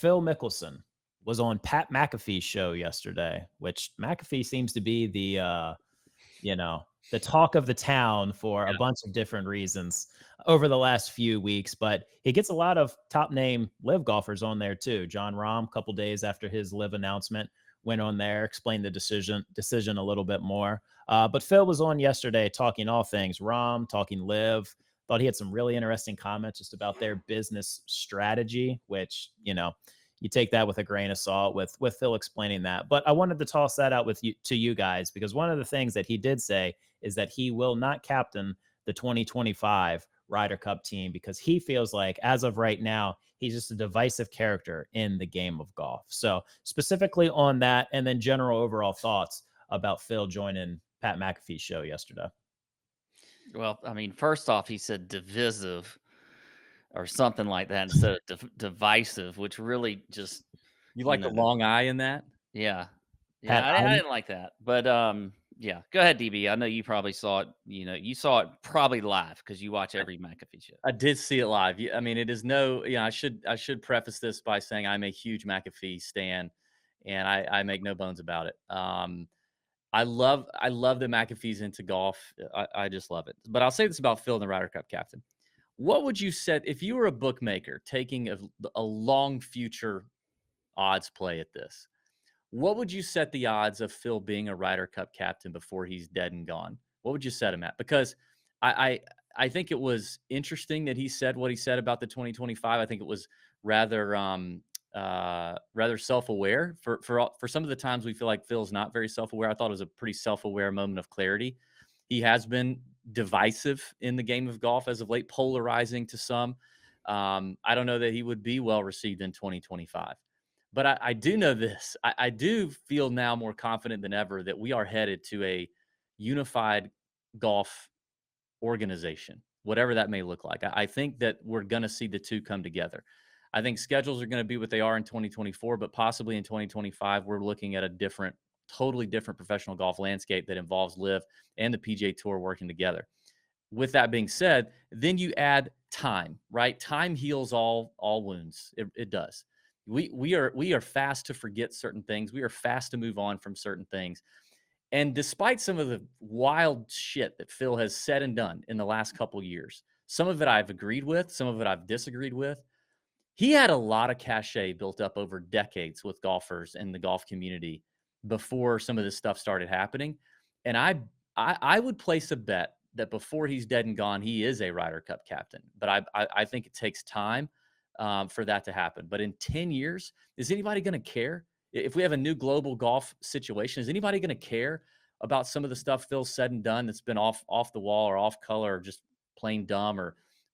Phil Mickelson was on Pat McAfee's show yesterday, which McAfee seems to be you know, the talk of the town for a Yeah. bunch of different reasons over the last few weeks. But he gets a lot of top name live golfers on there too. John Rahm, a couple days after his live announcement, went on there, explained the decision a little bit more. But Phil was on yesterday talking all things Rahm, talking live. Thought he had some really interesting comments just about their business strategy, which, you take that with a grain of salt with Phil explaining that. But I wanted to toss that out with you to you guys, because one of the things that he did say is that he will not captain the 2025 Ryder Cup team because he feels like, as of right now, he's just a divisive character in the game of golf. So specifically on that, and then general overall thoughts about Phil joining Pat McAfee's show yesterday. Well, I mean, first off, he said divisive or something like that instead of divisive, which really just, You you like the know, long eye in that? yeah, yeah, Pat, I didn't like that, but yeah, go ahead, DB. I know you probably saw it. You saw it probably live because you watch every McAfee show. I did see it live. I mean, it is no. Yeah, I should preface this by saying I'm a huge McAfee stan, and I make no bones about it. I love that McAfee's into golf. I just love it. But I'll say this about Phil, the Ryder Cup captain. What would you set if you were a bookmaker taking a long future odds play at this? What would you set the odds of Phil being a Ryder Cup captain before he's dead and gone? What would you set him at? Because I I think it was interesting that he said what he said about the 2025. I think it was rather rather self-aware for some of the times we feel like Phil's not very self-aware. I thought it was a pretty self-aware moment of clarity. He has been divisive in the game of golf as of late, polarizing to some. I don't know that he would be well received in 2025. But I do know this. I do feel now more confident than ever that we are headed to a unified golf organization, whatever that may look like. I think that we're going to see the two come together. I think schedules are going to be what they are in 2024, but possibly in 2025, we're looking at a different, totally different professional golf landscape that involves Live and the PGA Tour working together. With that being said, then you add time, right? Time heals all wounds. It does. We are fast to forget certain things. We are fast to move on from certain things. And despite some of the wild shit that Phil has said and done in the last couple years, some of it I've agreed with, some of it I've disagreed with. He had a lot of cachet built up over decades with golfers and the golf community before some of this stuff started happening. And I would place a bet that before he's dead and gone, he is a Ryder Cup captain. But I think it takes time for that to happen. But in 10 years, is anybody going to care? If we have a new global golf situation, is anybody going to care about some of the stuff Phil's said and done that's been off the wall or off color or just plain dumb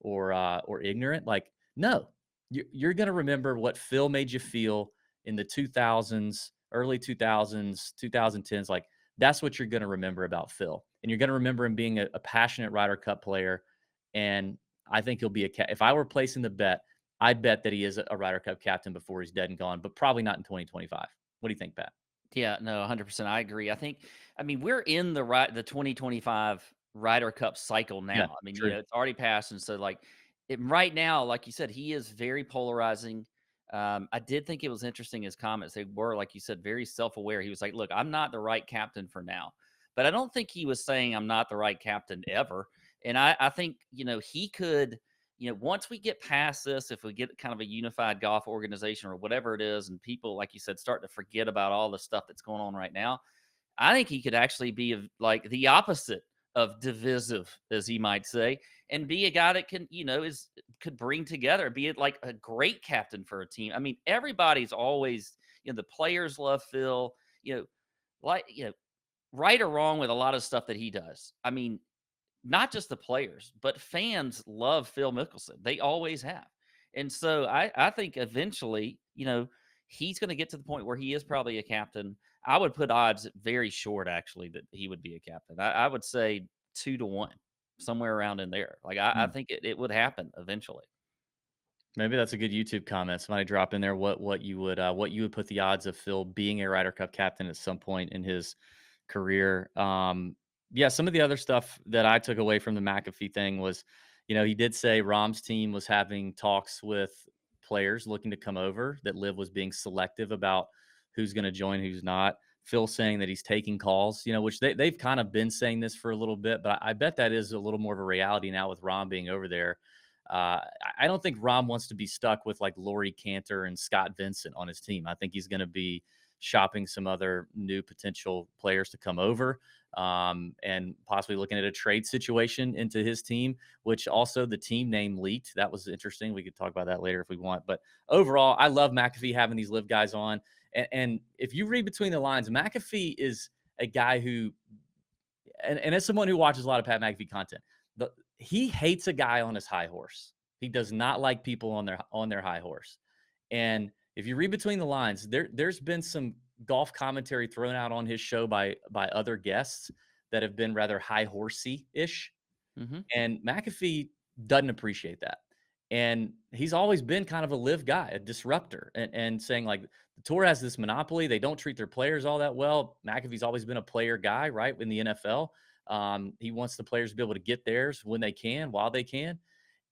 or ignorant? Like, no, you're going to remember what Phil made you feel in the 2000s, early 2000s, 2010s. Like, that's what you're going to remember about Phil. And you're going to remember him being a passionate Ryder Cup player. And I think he'll be if I were placing the bet, I'd bet that he is a Ryder Cup captain before he's dead and gone, but probably not in 2025. What do you think, Pat? Yeah, no, 100%. I agree. I mean, we're in the 2025 Ryder Cup cycle Yeah, now. I mean, true. it's already passed, and so right now, like you said, he is very polarizing. I did think it was interesting his comments. They were, like you said, very self-aware. He was like, "Look, I'm not the right captain for now," but I don't think he was saying I'm not the right captain ever. And I think he could. Once we get past this, if we get kind of a unified golf organization or whatever it is, and people, like you said, start to forget about all the stuff that's going on right now, I think he could actually be like the opposite of divisive, as he might say, and be a guy that can, could bring together, be it like a great captain for a team. I mean, everybody's always, the players love Phil, like, right or wrong with a lot of stuff that he does. I mean, not just the players, but fans love Phil Mickelson. They always have. And so I think eventually, he's going to get to the point where he is probably a captain. I would put odds very short, actually, that he would be a captain. I would say 2-1, somewhere around in there. Like, I think it would happen eventually. Maybe that's a good YouTube comment. Somebody drop in there what you would put the odds of Phil being a Ryder Cup captain at some point in his career. Yeah, some of the other stuff that I took away from the McAfee thing was, he did say Rahm's team was having talks with players looking to come over, that Liv was being selective about who's going to join, who's not. Phil saying that he's taking calls, which they've kind of been saying this for a little bit, but I bet that is a little more of a reality now with Rom being over there. I don't think Rom wants to be stuck with like Laurie Cantor and Scott Vincent on his team. I think he's going to be shopping some other new potential players to come over, and possibly looking at a trade situation into his team, which also the team name leaked. That was interesting. We could talk about that later if we want. But overall, I love McAfee having these Live guys on. And if you read between the lines, McAfee is a guy who, and as someone who watches a lot of Pat McAfee content, he hates a guy on his high horse. He does not like people on their high horse. And if you read between the lines, there's been some golf commentary thrown out on his show by other guests that have been rather high horsey ish. Mm-hmm. And McAfee doesn't appreciate that. And he's always been kind of a Live guy, a disruptor, and saying like the tour has this monopoly. They don't treat their players all that well. McAfee's always been a player guy, right? In the NFL, he wants the players to be able to get theirs when they can, while they can.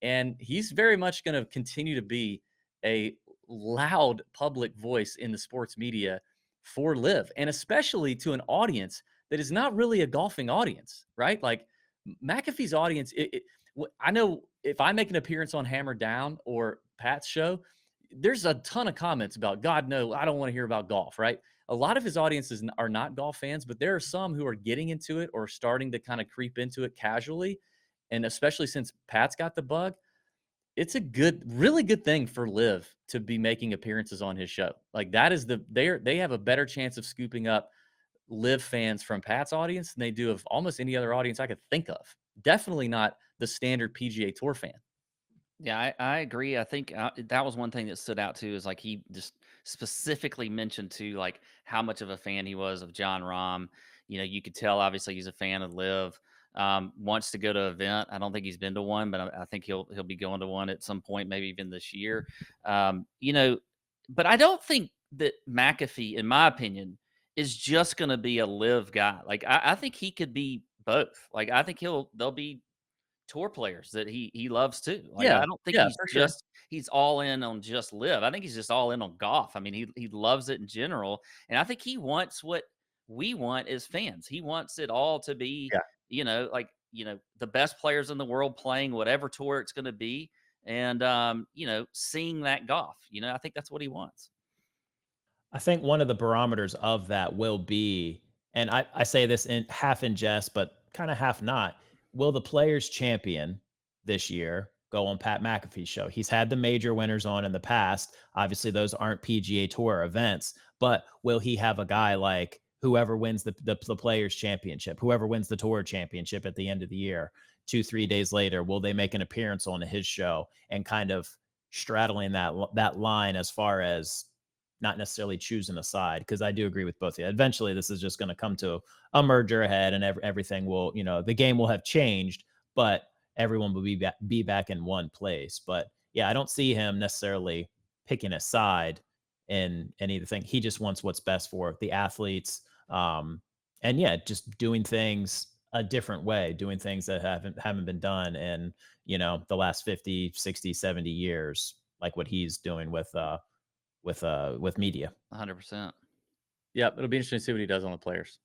And he's very much going to continue to be a loud public voice in the sports media for Live, and especially to an audience that is not really a golfing audience, right? Like McAfee's audience, I know if I make an appearance on Hammer Down or Pat's show, there's a ton of comments about, God, no, I don't want to hear about golf, right? A lot of his audiences are not golf fans, but there are some who are getting into it or starting to kind of creep into it casually. And especially since Pat's got the bug, it's a really good thing for Liv to be making appearances on his show. Like that is they have a better chance of scooping up Liv fans from Pat's audience than they do of almost any other audience I could think of. Definitely not the standard PGA Tour fan. Yeah, I agree. I think that was one thing that stood out too, is like he just specifically mentioned to like how much of a fan he was of John Rahm. You could tell obviously he's a fan of Liv. Wants to go to an event. I don't think he's been to one, but I think he'll be going to one at some point, maybe even this year. But I don't think that McAfee, in my opinion, is just going to be a Liv guy. Like I think he could be both. Like I think there'll be tour players that he loves too. Like Yeah, I don't think yeah, for sure. he's all in on just Live. I think he's just all in on golf. I mean, he loves it in general, and I think he wants what we want as fans. He wants it all to be, Yeah. The best players in the world playing whatever tour it's going to be, and seeing that golf. I think that's what he wants. I think one of the barometers of that will be, and I say this in half in jest, but kind of half not. Will the players champion this year go on Pat McAfee's show? He's had the major winners on in the past. Obviously, those aren't PGA Tour events, but will he have a guy like whoever wins the players championship, whoever wins the tour championship at the end of the year, 2-3 days later, will they make an appearance on his show and kind of straddling that line as far as not necessarily choosing a side? Because I do agree with both of you. Eventually, this is just going to come to a merger ahead, and everything will, the game will have changed, but everyone will be back in one place. But yeah, I don't see him necessarily picking a side in any of the thing. He just wants what's best for the athletes, and yeah, just doing things a different way, doing things that haven't been done in the last 50, 60, 70 years, like what he's doing with media. 100%. Yeah, it'll be interesting to see what he does on the players.